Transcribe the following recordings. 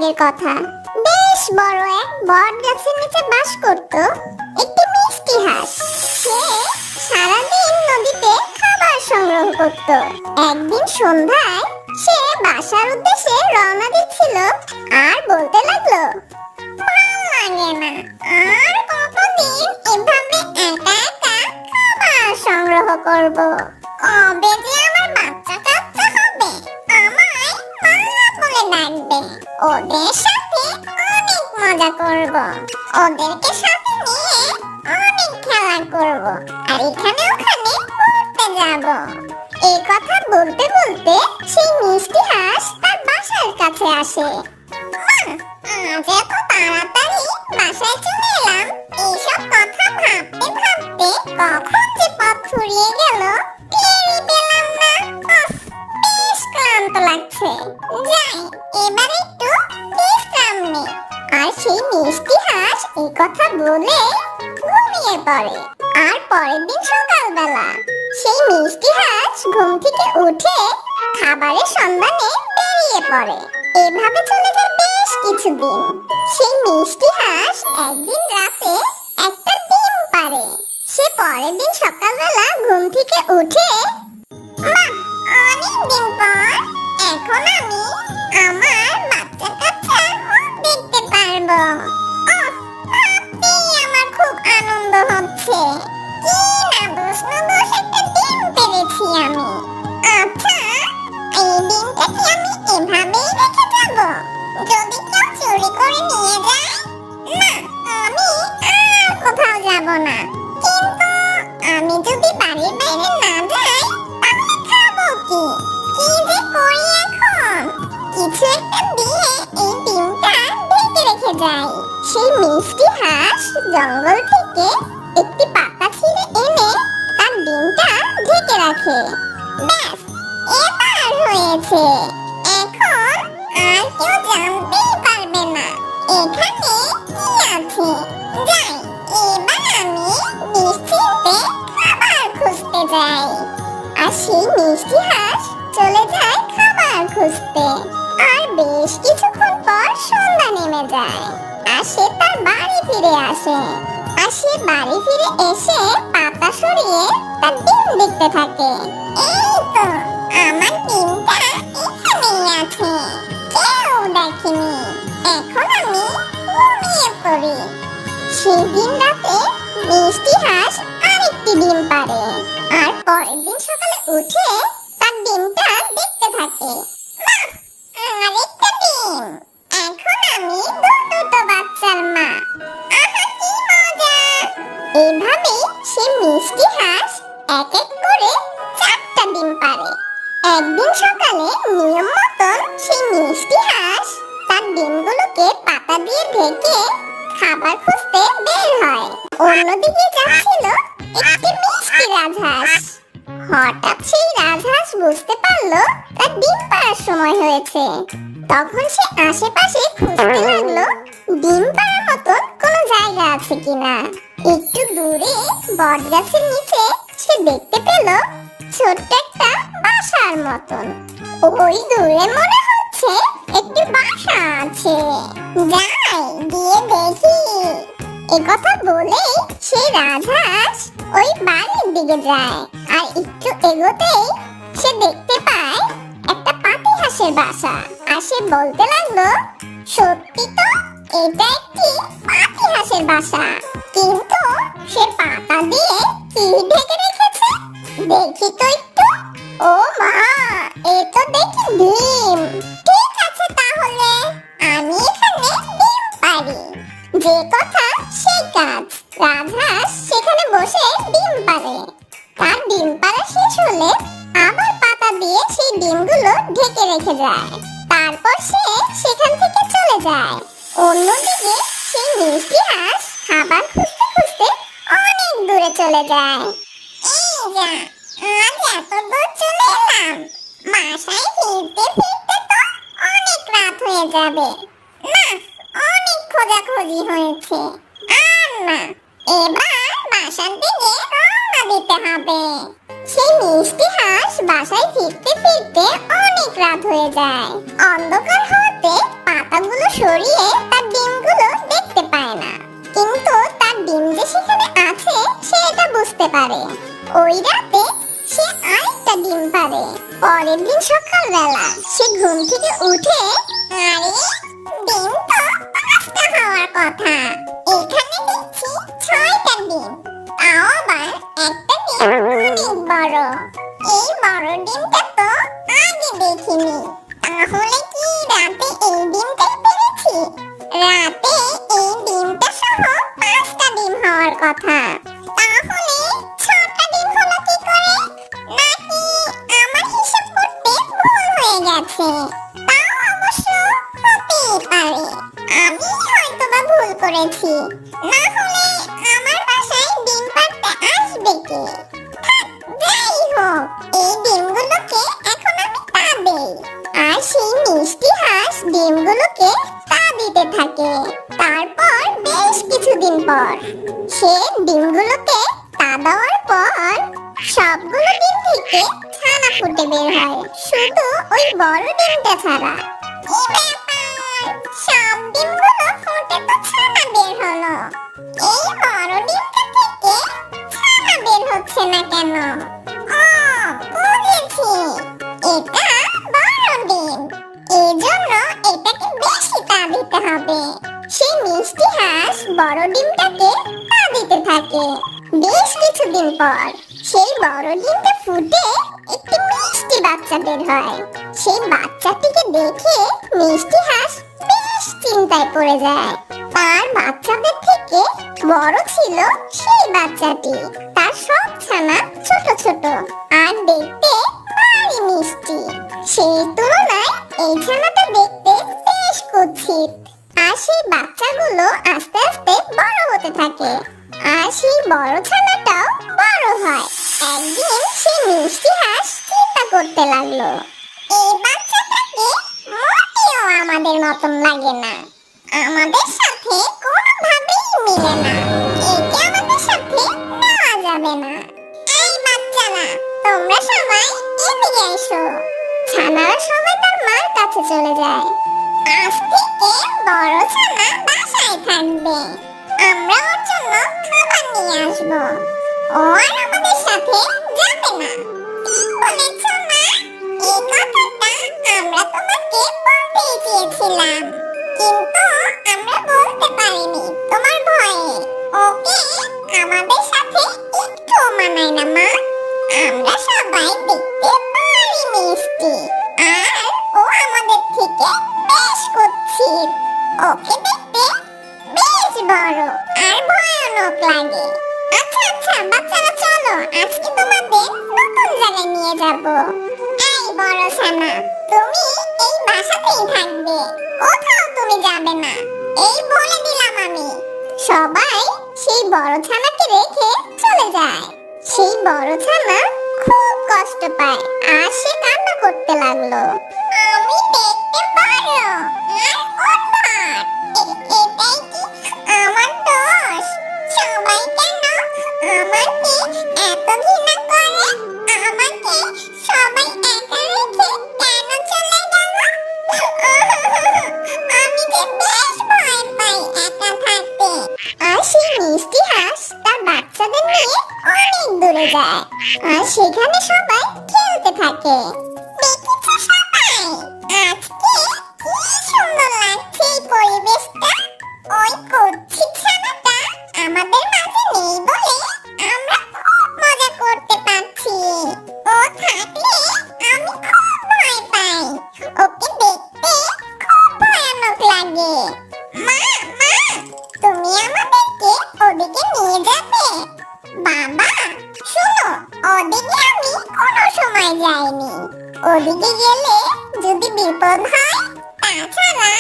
দিনের কথা। বেশ বড় এক বট গাছের নিচে বাস করত একটি মিষ্টি হাঁস। সে সারাদিন নদীতে খাবার সংগ্রহ করত। একদিন সন্ধ্যায় সে বাসার উদ্দেশ্যে রওনা দিচ্ছিল আর বলতে লাগলো, ভালো লাগে না, আর কতদিন এভাবে একা একা খাবার সংগ্রহ করব। কবে যে আমার বাচ্চা কাচ্চা হবে, আমায় মালা বলে ডাকবে, ওদের সাথে অনেক মজা করব, ওদেরকে সাথে নিয়ে অনেক খেলা করব, আর এখানে ওখানে ঘুরতে যাব। এই কথা বলতে বলতে সেই মিষ্টি হাঁস তার বাসার কাছে আসে। আজ এত তাড়াতাড়ি বাসায় চলে এলাম, এইসব কথা ভাবতে ভাবতে কখন যে পথ ফুরিয়ে গেল টেরই পেলাম না। বেশ ক্লান্ত লাগছে, যাই এবার একটু বিশ্রাম নেই। আর সেই মিষ্টি হাঁস এই কথা বলে ঘুমিয়ে পড়ে। আর পরের দিন সকালবেলা সেই মিষ্টি হাঁস ঘুম থেকে উঠে খাবারের সন্ধানে বেরিয়ে পড়ে। এভাবে চলে যায় বেশ কিছুদিন। সেই মিষ্টি হাঁস একদিন রাতে একটা ডিম পাড়ে। সে পরের দিন সকালবেলা ঘুম থেকে উঠে, বাহ, অনেক দিন পর এখন আমি আমার বাচ্চা কাচ্চা দেখতে পারবো। ভাবতেই আমার খুব আনন্দ হচ্ছে। কি নাদুস নুদুস একটা ডিম পেরেছি আমি। আচ্ছা, এই ডিমটা কি আমি এভাবেই রেখে যাব? যদি কেউ চুরি করে নিয়ে যায়? না, আমি আর কোথাও যাব না। কিন্তু আমি যদি বাড়ির বাইরে না যাই, তাহলে খাবো কি? কি যে করি এখন? কিছু একটা দিয়ে এই ডিমটা ঢেকে রেখে যাই। সেই মিষ্টি হাঁস জঙ্গল থেকে একটি পাতা ছিঁড়ে এনে তার ডিমটা ঢেকে রাখে। ব্যাস, এবার হয়েছে। এখন আর কেউ জানতেই পারবে না এখানে কি আছে। যাই, এবার আমি নিশ্চিন্তে খাবার খুঁজতে যাই। আর সেই মিষ্টি হাঁস চলে যায় খাবার খুঁজতে। আর বেশ কিছুক্ষণ পর সন্ধ্যা নেমে যায়। আর সে তার বাড়ি ফিরে আসে। আর সে বাড়ি ফিরে এসে পাতা সরিয়ে তার ডিম দেখতে থাকে। এই তো আমার ডিমটা এখানেই আছে, কেউ দেখেনি। এখন আমি ঘুমিয়ে পড়ি। সেই দিন রাতে মিষ্টি হাঁস আরেকটি ডিম পাড়ে। আর পরের দিন সকালে উঠে তার ডিমটা দেখতে থাকে। বাহ, আরেকটা ডিম! এখন আমি দুটো বাচ্চার মা। আহা, কি মজা! এইভাবেই সে মিষ্টি হাঁস এক এক করে 4টা ডিম পাড়ে। একদিন সকালে নিয়ম মতন সেই মিষ্টি হাঁস তার ডিমগুলোকে পাতা দিয়ে ঢেকে খাবার খুঁজতে বের হয়। অন্যদিকে যাচ্ছিল একটি মিষ্টি রাজহাঁস। হঠাৎ সেই রাজহাঁস বুঝতে পারলো তার ডিম পাড়ার সময় হয়েছে। তখন সে আশেপাশে খুঁজতে লাগলো ডিম পাড়ার মতন কোনো জায়গা আছে কিনা। একটু দূরে বট গাছের নিচে সে দেখতে পেল ছোট্ট একটা বাসার মতন। ওই দূরে মনে হচ্ছে একটি বাসা আছে, যাই গিয়ে দেখি। একথা বলেই সেই রাজহাঁস ওই বাড়ির দিকে যায়। আর একটু এগোতেই সে দেখতে পায় একটা পাতি হাঁসের বাসা। আর সে বলতে লাগলো, সত্যি তো এটা একটি পাতি হাঁসের বাসা, কিন্তু সে পাতা দিয়ে কি ঢেকে রেখেছে দেখি তো একটু। ও মা, এ তো দেখি ডিম। ঠিক আছে, তাহলে আমি এখানে ডিম পারি। যে কথা সেই কাজ। রাজহাঁস সেখানে বসে ডিম পাড়ে। তার ডিম পাড়া শেষ হলে আবার পাতা দিয়ে সেই ডিমগুলো ঢেকে রেখে যায়। তারপর সে সেখান থেকে চলে যায়। অন্যদিকে সেই মিষ্টি হাঁস খাবার খুঁজতে খুঁজতে অনেক দূরে চলে যায়। এই যা, আজ এত দূর চলে এলাম, বাসায় ফিরতে ফিরতে তো অনেক রাত হয়ে যাবে। না, অনেক খোঁজাখুঁজি হয়েছে, আর না, এবার বাসার দিকে রওনা দিতে হবে। সেই মিষ্টি হাঁস বাসায় ফিরতে ফিরতে অনেক রাত হয়ে যায়। অন্ধকার হতে পাতাগুলো পারে। ওই রাতে সে আরেকটা ডিম পারে। পরের দিন সকালবেলা সে ঘুম থেকে উঠে, আরে ডিম তো 5টা হওয়ার কথা, এখানে দেখছি 6টা ডিম, তাও আবার একটা ডিম অনেক বড়। এই বড় ডিমটা তো আগে দেখিনি, তাহলে কি রাতে এই ডিমটাই পেরেছি? রাতে এই ডিমটা সহ 5টা ডিম হওয়ার কথা, তাহলে 6টা ডিম হলো কি করে? নাকি আমার হিসাব করতে ভুল হয়ে গেছে? তাও অবশ্য হতেই পারে, আমি হয়তোবা ভুল করেছি, না হলে আমার বাসায় ডিম পাড়তে আসবে কে? থাক, যাই হোক, এই ডিমগুলোকে এখন আমি তা দেই। আর সেই মিষ্টি হাঁস ডিমগুলোকে তা দিতে থাকে। তারপর বেশ কিছুদিন পর সে ডিমগুলোকে তা দেওয়ার পর সবগুলো ডিম থেকে ছানা ফুটে বের হয়, শুধু ওই বড় ডিমটা ছাড়া। কি ব্যাপার, সব ডিমগুলো ফুটে তো ছানা বের হলো, এই বড় ডিমটা থেকে ছানা বের হচ্ছে না কেন? ও, বুঝেছি, এটা বড় ডিম, এজন্য এটাকে বেশি তা দিতে হবে। সেই মিষ্টি হাঁস বড় ডিমটাকে তা দিতে থাকে। বেশ কিছুদিন পর সেই বড় ডিমটা ফুটে একটি মিষ্টি বাচ্চা বের হয়। সেই বাচ্চাটিকে দেখে মিষ্টি হাঁস বেশ চিন্তায় পড়ে যায়। তার বাচ্চাদের থেকে বড় ছিল সেই বাচ্চাটি। তার সব ছানা ছোট ছোট আর দেখতে ভারী মিষ্টি। সেই তুলনায় এই ছানাটা দেখতে বেশ কুৎসিত। আর সেই বাচ্চাগুলো আস্তে আস্তে বড় হতে থাকে, আর সেই বড় ছানাটাও বড় হয়। একদিন সেই মিষ্টি হাঁস চিন্তা করতে লাগলো, এই বাচ্চাটাকে মোটেও আমাদের মতন লাগে না, আমাদের সাথে কোনোভাবেই মিলে না, একে আমাদের সাথে নেওয়া যাবে না। এই বাচ্চারা, তোমরা সবাই এদিকে এসো। ছানারা সবাই তার মার কাছে চলে যায়। আজ থেকে বড় ছানা বাসায় থাকবে, আমরা ওর জন্য খাবার নিয়ে আসবো, ও আর আমাদের সাথে যাবে না। ঠিক বলেছ মা, এই কথাটা আমরা তোমাকে বলতেই চেয়েছিলাম, কিন্তু আমরা বলতে পারিনি তোমার ভয়ে। ওকে আমাদের সাথে একটু মানায় না মা, আমরা সবাই দেখতে ভারী মিষ্টি, আর ও আমাদের থেকে বেশ কুৎসিত। ওকে দেখতে বেশ বড় আর ভয়ানক লাগে। আচ্ছা আচ্ছা বাচ্চারা, চলো আজকে তোমাদের নতুন জায়গায় নিয়ে যাব। এই বড় ছানা, তুমি এই বাসাতেই থাকবে, কোথাও তুমি যাবে না, এই বলে দিলাম আমি। সবাই সেই বড় ছানাকে রেখে চলে যায়। সেই বড় ছানা খুব কষ্ট পায় আর সে কান্না করতে লাগলো, আমি দেখতে বড় আর উদ্ভট, এটাই কি আমার দোষ? সবাই কেন আমাকে এত ঘৃণা করে? আমাকে সবাই একা রেখে কেন চলে গেল? আমি যে বেশ ভয় পাই একা থাকতে। আর সেই মিষ্টি হাঁস তার বাচ্চাদের নিয়ে অনেক দূরে যায়, আর সেখানে সবাই খেলতে থাকে। দেখেছো সবাই, আজকে কি সুন্দর লাগছে এই পরিবেশটা। ওই কুৎসিত ছানাটা আমাদের মাঝে নেই বলে আমরা খুব মজা করতে পারছি। ও থাকলে আমি খুব ভয় পাই, ওকে দেখতে খুব ভয়ানক লাগে। মা মা, তুমি আমাদেরকে ওদিকে নিয়ে যাবে? বাবা শোনো, ওদিকে আমি কোনো সময় যাইনি, ওদিকে গেলে যদি বিপদ হয়। তাছাড়া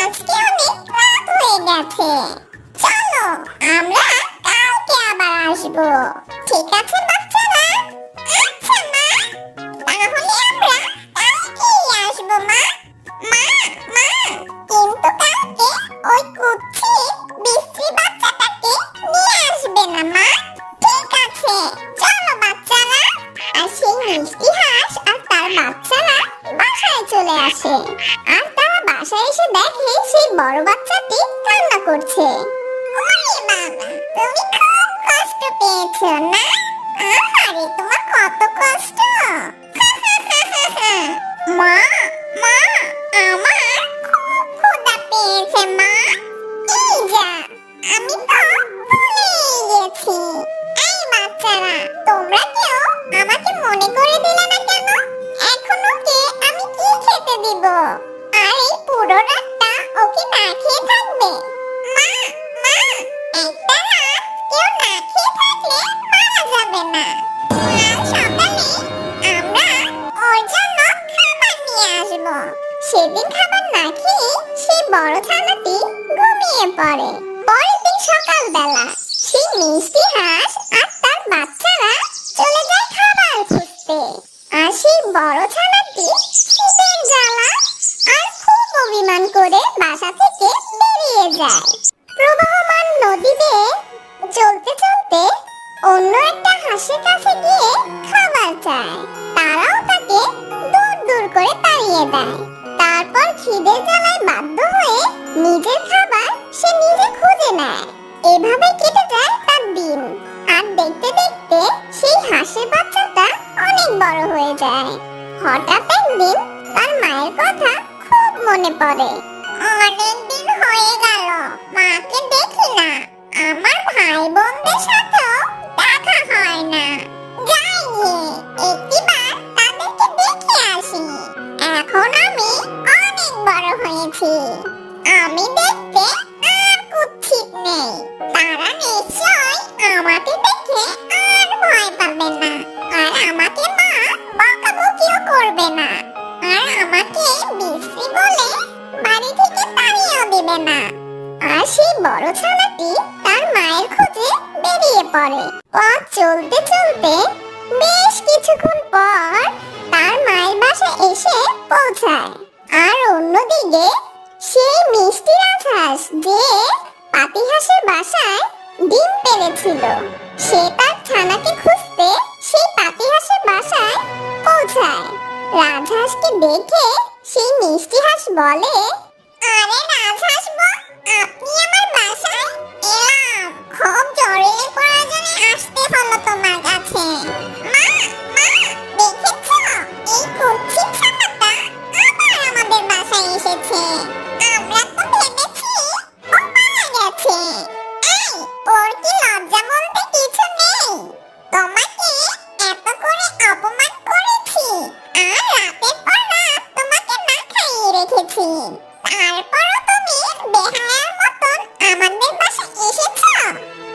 আজকে অনেক রাত হয়ে গেছে, চলো আমরা কালকে আবার আসবো। ঠিক আছে বাচ্চারা? আচ্ছা মা, তাহলে আমরা কালকেই আসবো মা। মা মা, কিন্তু কালকে ওই কুৎসিত বিশ্রী বাচ্চাটাকে নিয়ে আসবে না মা? ঠিক আছে, চলো বাচ্চারা। আর সেই মিষ্টি হাঁস আর তার বাচ্চারা বাসায় চলে আসে। আর তারা বাসায় এসে দেখে সেই বড় বাচ্চাটি কান্না করছে। ওরে বাবা, তুমি খুব কষ্ট পেয়েছো না? আহারে তোমার কত কষ্ট। মা, মা, আমার খুব ক্ষুধা পেয়েছে মা। এই যা, আমি তো ভুলেই গেছি। এই বাচ্চারা, তোমরা কেউ আমাকে মনে করে দিলে না কেন? এখন ওকে আমি কি খেতে দিব? আর এই পুরো রাতটা ওকে না খেয়ে থাকবে? মা, মা, একটা রাত কেউ না খেয়ে থাকলে মারা যাবে না। কাল সকালে আমরা ওর জন্য খাবার নিয়ে আসবো। সেদিন খাবার না খেয়ে সেই বড় ছানাটি ঘুমিয়ে পড়ে। পরের দিন সকালবেলা সেই মিষ্টি হাঁস আর তার বাচ্চারা চলে যায় খাবার খুঁজতে। আর সেই বড় ছানাটি খিদের জ্বালা আর খুব অভিমান করে বাসা থেকে বেরিয়ে যায়। প্রবাহমান নদী দিয়ে চলতে চলতে অন্য একটা হাঁসের কাছে গিয়ে খাবার চায়। তারাও তাকে দূর দূর করে তাড়িয়ে দেয়। তারপর খিদের জ্বালায় বাধ্য হয়ে নিজের খাবার সে নিজে খুঁজে নেয়। এভাবে কেটে যায় তার দিন। আর দেখতে দেখতে সেই হাঁসের বাচ্চাটা অনেক বড় হয়ে যায়। হঠাৎ একদিন তার মায়ের কথা খুব মনে পড়ে। অনেক দিন হয়ে গেল মাকে দেখি না। আমার ভাই বোনদের সাথেও দেখা হয় না। যাই গিয়ে একটিবার তাদেরকে দেখে আসি। এখন আমি অনেক বড় হয়েছি। আমি দেখতে আর কুৎসিত নেই। তারা নিশ্চয় আমাকে দেখে আর ভয় পাবে না। আর আমাকে মা বকাবকিও করবে না। আর আমাকে বিশ্রী বলে বাড়ি থেকে তাড়িয়েও দিবে না। আর সেই বড় ছানাটি তার মায়ের খোঁজে বেরিয়ে পড়ে। পথ চলতে চলতে বেশ কিছুক্ষণ পর তার মায়ের বাসায় এসে পৌঁছায়। আর অন্যদিকে সেই মিষ্টি রাজহাঁস যে পাতিহাঁসের বাসায় ডিম পেড়েছিল, সে তার ছানাকে খুঁজতে সেই পাতিহাঁসের বাসায় পৌঁছায়। রাজহাঁসকে দেখে সেই মিষ্টি হাঁস বলে, আরে রাজহাঁস বোন, আপনি আমার বাসায়? এলাম, খুব জরুরি প্রয়োজনে আসতে হলো তোমার কাছে। মা, মা, দেখেছো এই কুৎসিত ছানাটা আবার আমাদের বাসায় এসেছে। আমরা তো ভেবেছি ও মারা গেছে। এই, ওর কি লজ্জা বলতে কিছু নেই? তোমাকে এত করে অপমান করেছি আর রাতের পর রাত তোমাকে না খাইয়ে রেখেছি। তারপরও তুমি বেহায়ার মতন আমাদের বাসায় এসেছো।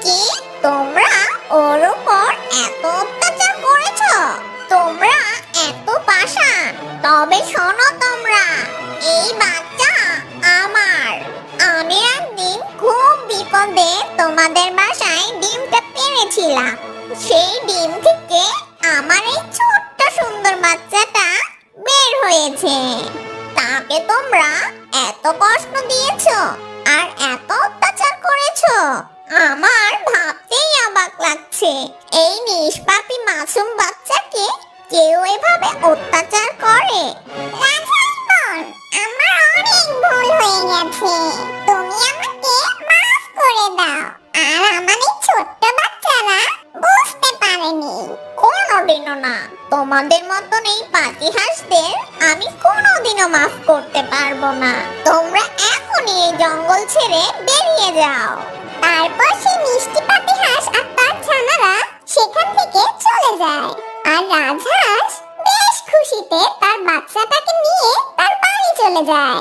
কি তোমরা ওর উপর এত অত্যাচার করেছো? তোমরা এত পাষাণ? তবে শোনো তোমরা, এই বাচ্চা আমার। আমি একদিন খুব বিপদে তোমাদের বাসায় ডিমটা পেড়েছিলাম। সেই ডিম থেকে আমার এই ছোট্ট সুন্দর বাচ্চাটা বের হয়েছে। তাকে তোমরা এত কষ্ট দিয়েছো আর এত অত্যাচার করেছো, আমার ভাবতেই অবাক লাগছে। এই নিষ্পাপী মাসুম বাচ্চাকে কেউ এভাবে অত্যাচার করে? রাজহাঁস বোন, আমার অনেক ভুল হয়ে গেছে। তুমি আমাকে মাফ করে দাও। আর আমার এই ছোট্ট বাচ্চারা বুঝতে পারেনি। কোনোদিনও না। তোমাদের মতন এই পাতিহাঁসদের আমি কোনোদিনও মাফ করতে পারবো না। তোমরা এখনই এই জঙ্গল ছেড়ে বেরিয়ে যাও। তারপর সেই মিষ্টি পাতিহাঁস আর তার ছানারা সেখান থেকে চলে যায়। আর রাজহাঁস বেশ খুশিতে তার বাচ্চাটাকে নিয়ে তার বাড়ি চলে যায়।